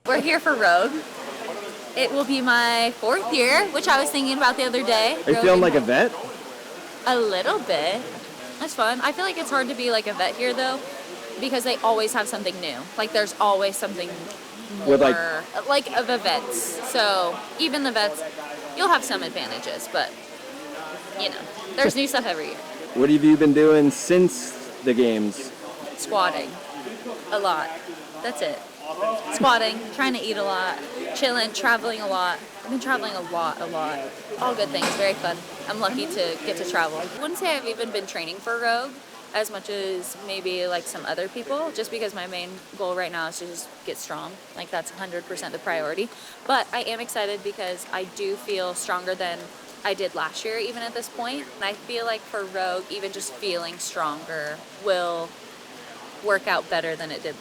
We're here for Rogue. It will be my 4th year, which I was thinking about the other day. Are you feeling like a vet? A little bit. That's fun. I feel like it's hard to be like a vet here though, because they always have something new. Like there's always something more With like of the vets. So even the vets, you'll have some advantages, but you know, there's new stuff every year. What have you been doing since the games? Squatting. A lot. That's it. Squatting, trying to eat a lot, chilling, traveling a lot. I've been traveling a lot. All good things, very fun. I'm lucky to get to travel. I wouldn't say I've even been training for Rogue as much as maybe like some other people, just because my main goal right now is to just get strong. Like that's 100% the priority. But I am excited because I do feel stronger than I did last year, even at this point. And I feel like for Rogue, even just feeling stronger will work out better than it did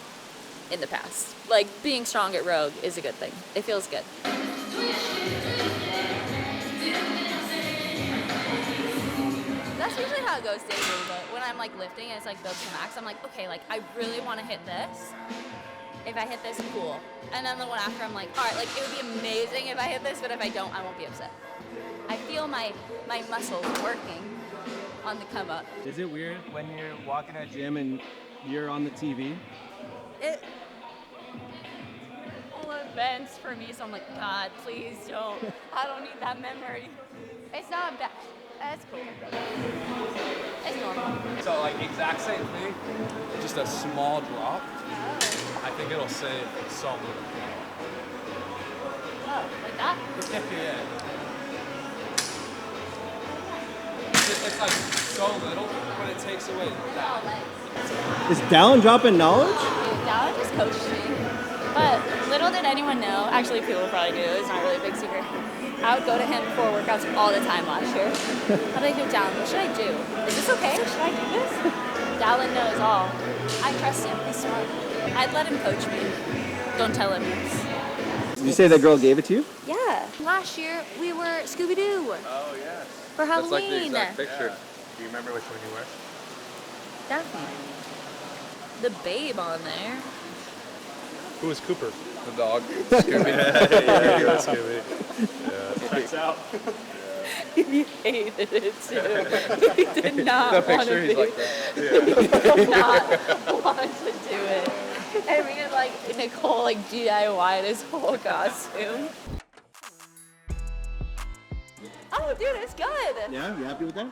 in the past. Like being strong at Rogue is a good thing. It feels good. That's usually how it goes daily, but when I'm like lifting and it's like built to max, I'm like, okay, like I really want to hit this. If I hit this, cool. And then the one after, I'm like, all right, like it would be amazing if I hit this, but if I don't, I won't be upset. I feel my muscles working on the come up. Is it weird when you're walking at a gym and you're on the TV? All events for me, so I'm like, God, please don't. I don't need that memory. It's not bad. It's cool. It's normal. So like exact same thing, just a small drop. Oh. I think it'll save so little. Oh, like that? Yeah. It's like so little, but it takes away that. Is Dallin dropping knowledge? Dude, Dallin just coached me. But little did anyone know, actually people probably do, it's not really a big secret. I would go to him before workouts all the time last year. I'd be like, yo, Dallin, what should I do? Is this okay? Should I do this? Dallin knows all. I trust him, he's smart. I'd let him coach me. Don't tell him this. Did you say that girl gave it to you? Yeah. Last year, we were Scooby-Doo. Oh, yeah. For Halloween. That's like the exact picture. Do you remember which one you were? Definitely. The babe on there. Who was Cooper? The dog. Scooby. Yeah, you were Scooby. Yeah. Checks out. He hated it too. He did not The want to picture, be. he's like that. He did not want to do it. And we had like Nicole like DIY'd his whole costume. Oh, dude, it's good. Yeah, you happy with that?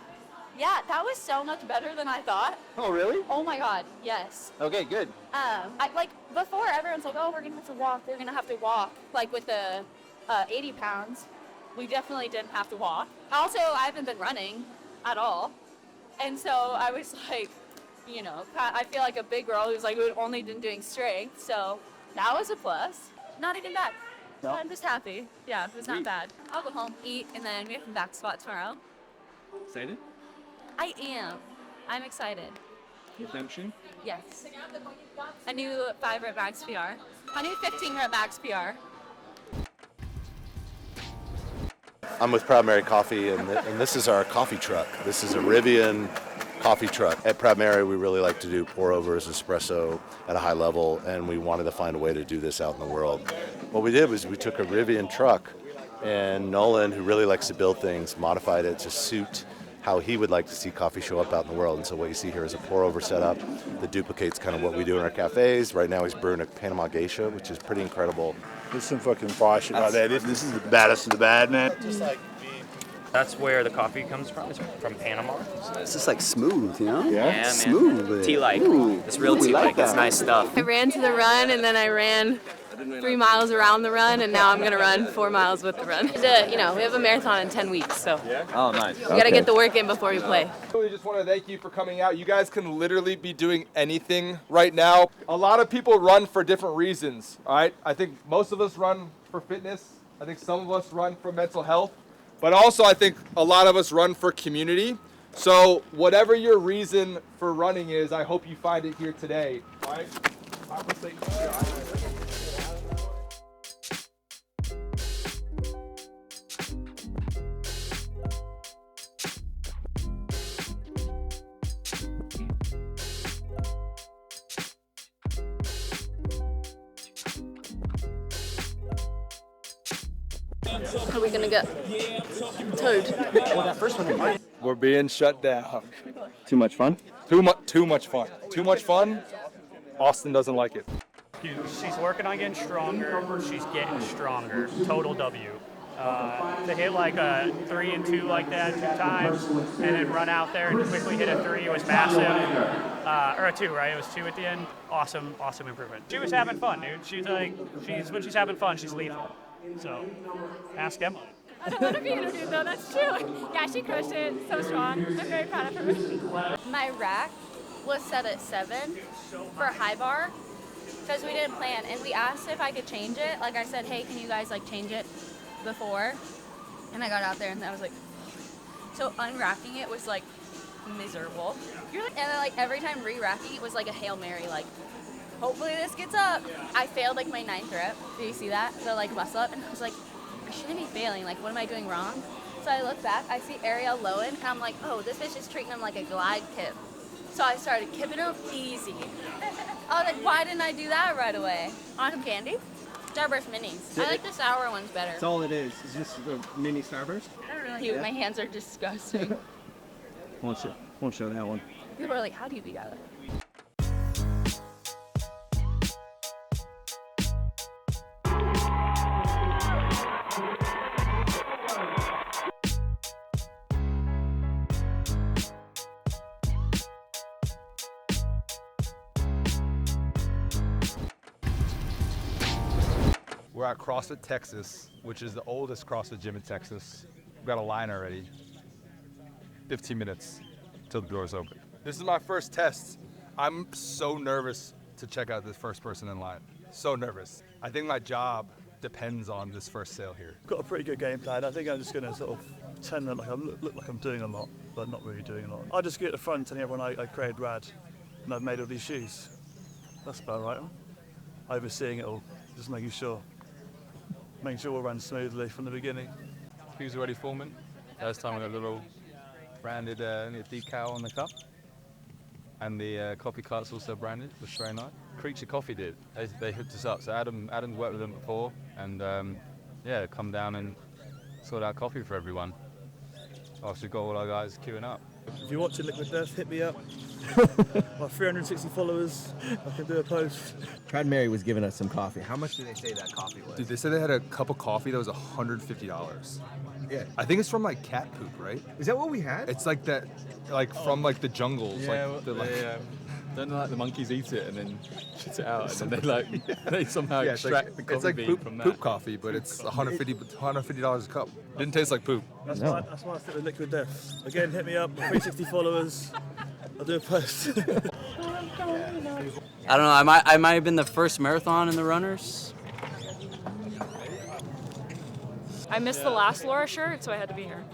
Yeah, that was so much better than I thought. Oh, really? Oh my God, yes. Okay, good. I like before everyone's like, oh, we're gonna have to walk. They're gonna have to walk. Like with the 80 pounds, we definitely didn't have to walk. Also, I haven't been running at all, and so I was like, you know, I feel like a big girl who's like only been doing strength. So that was a plus. Not even bad. No. I'm just happy. Yeah, it was not bad. I'll go home, eat, and then we have a back squat tomorrow. Excited? I am. I'm excited. Redemption? Yes. A new 5 rep max PR. A new 15 rep max PR. I'm with Proud Mary Coffee, and this is our coffee truck. This is a Rivian coffee truck. At Proud Mary, we really like to do pour-overs, espresso at a high level, and we wanted to find a way to do this out in the world. What we did was we took a Rivian truck, and Nolan, who really likes to build things, modified it to suit how he would like to see coffee show up out in the world. And so what you see here is a pour-over setup that duplicates kind of what we do in our cafes. Right now he's brewing a Panama Geisha, which is pretty incredible. There's some fucking fire shit right there. This is the baddest of the bad, man. Just like That's where the coffee comes from. It's from Panama. It's just like smooth, you know? Yeah? Man. Smooth. Tea-like. Ooh. It's real We tea-like. like that. It's nice stuff. I ran to the run and then I ran 3 miles around the run, and now I'm going to run 4 miles with the run. You know, we have a marathon in 10 weeks, so Oh, nice. we got to get the work in before we play. We just want to thank you for coming out. You guys can literally be doing anything right now. A lot of people run for different reasons, all right? I think most of us run for fitness. I think some of us run for mental health. But also I think a lot of us run for community. So whatever your reason for running is, I hope you find it here today. All right? Are we gonna get towed? We're being shut down. Too much fun? Too much fun. Too much fun. Austin doesn't like it. She's working on getting stronger. She's getting stronger. Total W. To hit like a 3 and 2 like that 2 times, and then run out there and quickly hit a 3 was massive. Or a 2, right? It was 2 at the end. Awesome improvement. She was having fun, dude. She's when she's having fun, she's lethal. So, ask Emma. I don't want to be interviewed though, that's true. Yeah, she crushed it, so strong. I'm very proud of her. My rack was set at 7 for high bar because we didn't plan, and we asked if I could change it. Like I said, hey, can you guys like change it before? And I got out there and I was like, so unracking it was like miserable. And then like every time re-racking it was like a Hail Mary, like hopefully this gets up. I failed like my 9th rep. Do you see that? The like muscle up, and I was like, I shouldn't be failing, like what am I doing wrong? So I look back, I see Ariel Lowen, and I'm like, oh, this bitch is treating him like a glide kip. So I started kipping him easy. I was like, why didn't I do that right away? Want some candy? Starburst minis. I like the sour ones better. That's all it is. It's just the mini Starburst. I don't really. Cute. My hands are disgusting. Won't show that one. People are like, how do you beat that? We're at CrossFit Texas, which is the oldest CrossFit gym in Texas. We've got a line already. 15 minutes till the doors open. This is my first test. I'm so nervous to check out this first person in line. So nervous. I think my job depends on this first sale here. Got a pretty good game plan. I think I'm just going to sort of pretend that look like I'm doing a lot, but not really doing a lot. I'll just get at the front telling everyone I created RAD and I've made all these shoes. That's about right. Overseeing it all, just making sure we'll run smoothly from the beginning. Who's already forming? First time we got a little branded decal on the cup. And the coffee cart's also branded, which is very nice. Creature Coffee did. They hooked us up. So Adam's worked with them before, and come down and sort out coffee for everyone. Obviously got all our guys queuing up. If you're watching Liquid Death, hit me up. My 360 followers, I can do a post. Trad Mary was giving us some coffee. How much did they say that coffee was? Dude, they said they had a cup of coffee that was $150. Yeah. I think it's from like cat poop, right? Is that what we had? It's like that, from like the jungles. Don't like the monkeys eat it and then shit it out, and then they somehow extract the coffee it's like bean poop, from that. poop coffee, but it's $150 a cup. Didn't taste like poop. That's why I stick with Liquid Death. Again, hit me up, 360 followers. I'll do a post. I don't know. I might have been the first marathon in the runners. I missed the last Laura shirt, so I had to be here.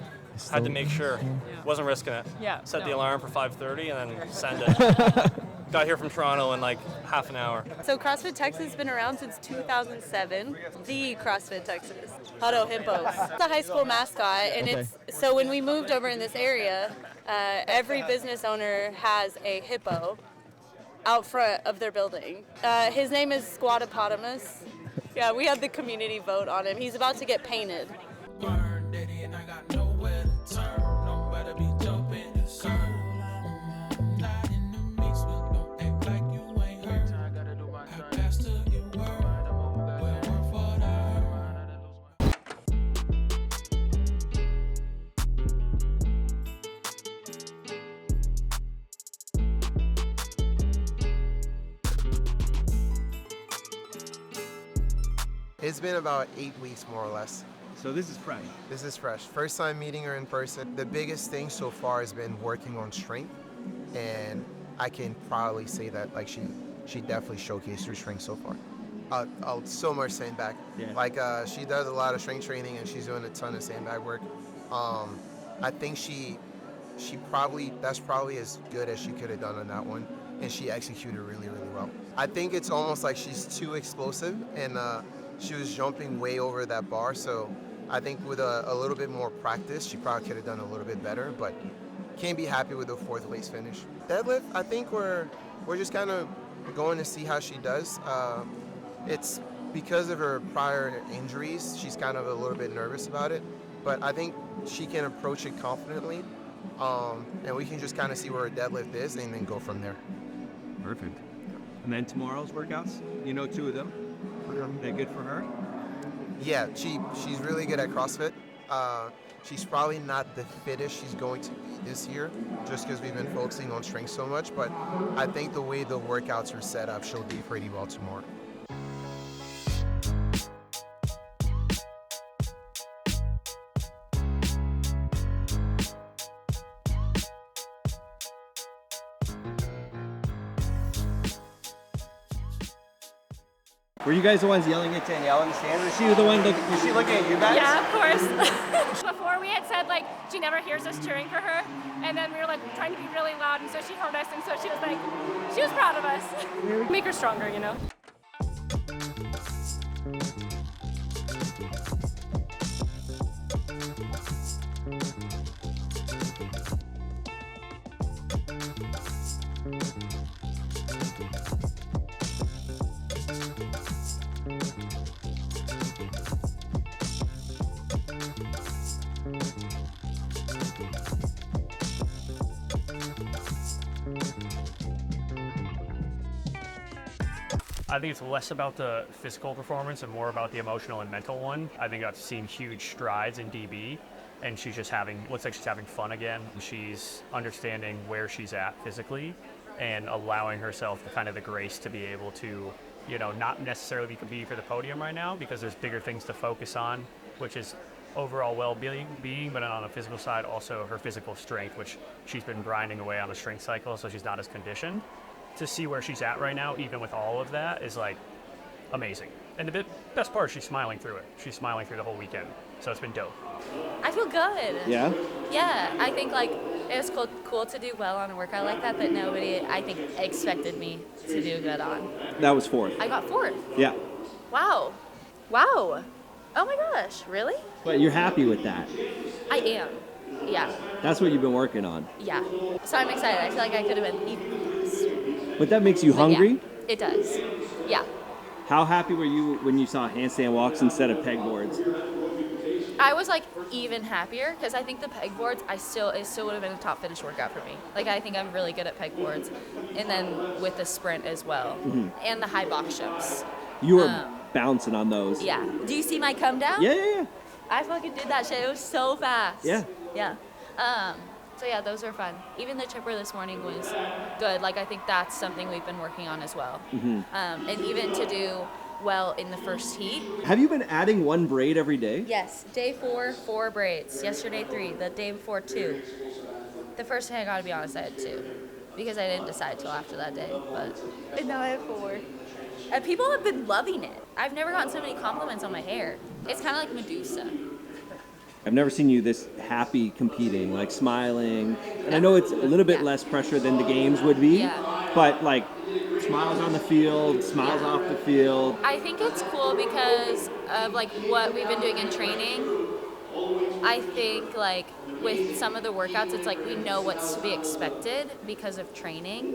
Had to make sure. Wasn't risking it. Yeah. Set the alarm for 5:30 and then send it. Got here from Toronto in like half an hour. So CrossFit Texas has been around since 2007. The CrossFit Texas. Huddle Hippos. It's a high school mascot, and so when we moved over in this area, every business owner has a hippo out front of their building. His name is Squatopotamus. Yeah, we had the community vote on him. He's about to get painted. It's been about 8 weeks, more or less. So this is fresh. This is fresh. First time meeting her in person. The biggest thing so far has been working on strength, and I can probably say that like she definitely showcased her strength so far. So much sandbag. Yeah. Like she does a lot of strength training, and she's doing a ton of sandbag work. I think that's probably as good as she could have done on that one, and she executed really, really well. I think it's almost like she's too explosive, and she was jumping way over that bar, so I think with a little bit more practice, she probably could have done a little bit better, but can't be happy with the 4th place finish. Deadlift, I think we're just kind of going to see how she does. It's because of her prior injuries, she's kind of a little bit nervous about it. But I think she can approach it confidently, and we can just kind of see where her deadlift is and then go from there. Perfect. And then tomorrow's workouts, you know 2 of them. They're good for her? Yeah, she's really good at CrossFit. She's probably not the fittest she's going to be this year, just because we've been focusing on strength so much. But I think the way the workouts are set up, she'll do pretty well tomorrow. Were you guys the ones yelling at Danielle in the stand? Was she the one was she looking at you guys? Yeah, of course. Before we had said like she never hears us cheering for her, and then we were like trying to be really loud, and so she heard us, and so she was proud of us. Make her stronger, you know. I think it's less about the physical performance and more about the emotional and mental one. I think I've seen huge strides in DB, and she's just looks like she's having fun again. She's understanding where she's at physically and allowing herself the kind of the grace to be able to, you know, not necessarily be competing for the podium right now because there's bigger things to focus on, which is overall well-being, but on a physical side, also her physical strength, which she's been grinding away on a strength cycle, so she's not as conditioned. To see where she's at right now, even with all of that, is like amazing. And the best part is she's smiling through it. She's smiling through the whole weekend. So it's been dope. I feel good. Yeah? Yeah, I think like it was cool to do well on a workout like that nobody, I think, expected me to do good on. That was 4th. I got 4th. Yeah. Wow. Oh my gosh, really? But you're happy with that? I am. Yeah. That's what you've been working on. Yeah. So I'm excited. I feel like I could have been even faster. But that makes you hungry? Yeah, it does. Yeah. How happy were you when you saw handstand walks instead of pegboards? I was like even happier because I think the pegboards, it still would have been a top finish workout for me. Like I think I'm really good at pegboards, and then with the sprint as well, and the high box jumps. You were bouncing on those. Yeah. Do you see my come down? Yeah. I fucking did that shit. It was so fast. Yeah. Yeah. So yeah, those are fun. Even the chipper this morning was good. Like I think that's something we've been working on as well. And even to do well in the first heat. Have you been adding 1 braid every day? Yes. Day 4 braids. Yesterday 3. The day before 2. The first day, I gotta be honest, I had 2 because I didn't decide till after that day. And now I have 4. And people have been loving it. I've never gotten so many compliments on my hair. It's kind of like Medusa. I've never seen you this happy competing, like smiling. And I know it's a little bit less pressure than the games would be, but like smiles on the field, smiles off the field. I think it's cool because of like what we've been doing in training. I think like with some of the workouts, it's like we know what's to be expected because of training.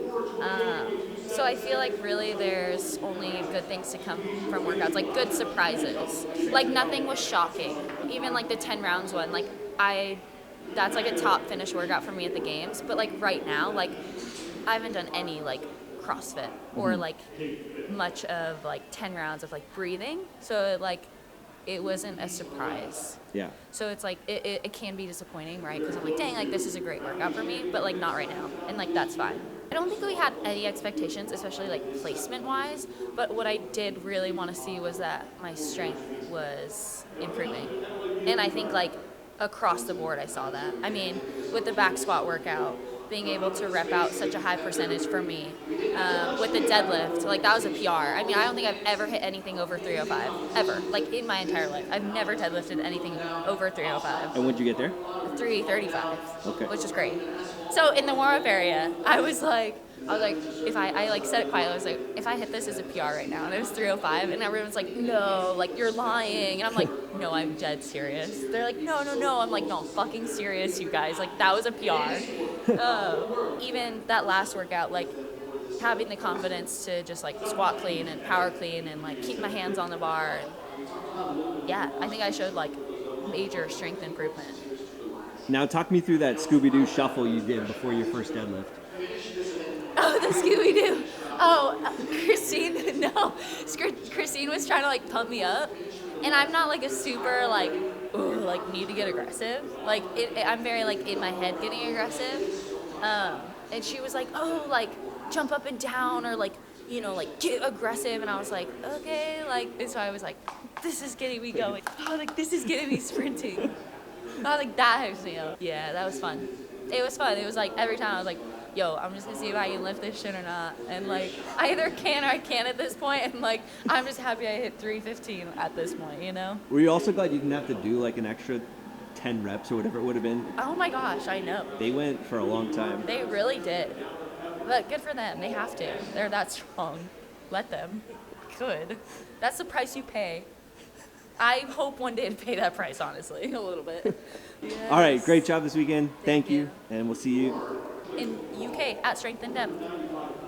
So I feel like really there's only good things to come from workouts, like good surprises. Like nothing was shocking. Even like the 10 rounds one, like that's like a top finish workout for me at the games. But like right now, like I haven't done any like CrossFit or like much of like 10 rounds of like breathing. So like it wasn't a surprise. Yeah. So it's like, it can be disappointing, right? Because I'm like, dang, like this is a great workout for me, but like not right now. And like, that's fine. I don't think we had any expectations, especially like placement wise, but what I did really want to see was that my strength was improving. And I think like across the board, I saw that. I mean, with the back squat workout, being able to rep out such a high percentage for me. With the deadlift, like that was a PR. I mean, I don't think I've ever hit anything over 305, ever. Like in my entire life. I've never deadlifted anything over 305. And when'd you get there? 335, okay. Which is great. So in the warm-up area, I was like, if I like said it quietly, I was like, if I hit this as a PR right now, and it was 305, and everyone's like, no, like you're lying, and I'm like, no, I'm dead serious. They're like, no, I'm like, no, I'm fucking serious, you guys, like that was a PR. Even that last workout, like having the confidence to just like squat clean and power clean and like keep my hands on the bar. And yeah, I think I showed like major strength improvement. Now talk me through that Scooby-Doo shuffle you did before your first deadlift. Oh, the Scooby-Doo. Oh, Christine, no. Christine was trying to like pump me up. And I'm not like a super like, ooh, like need to get aggressive. Like I'm very like in my head getting aggressive. And she was like, oh, like jump up and down or like, you know, like get aggressive. And I was like, okay, like, and so I was like, this is getting me going. Oh, like this is getting me sprinting. Oh, like that hypes me up. Yeah, that was fun. It was fun. It was like every time I was like, yo, I'm just gonna see if I can lift this shit or not. And like, I either can or I can't at this point. And like, I'm just happy I hit 315 at this point, you know? Were you also glad you didn't have to do like an extra 10 reps or whatever it would have been? Oh my gosh, I know. They went for a long time. They really did. But good for them. They have to. They're that strong. Let them. Good. That's the price you pay. I hope one day to pay that price, honestly, a little bit. Yes. All right, great job this weekend. Thank you. And we'll see you in UK at Strength and Depth.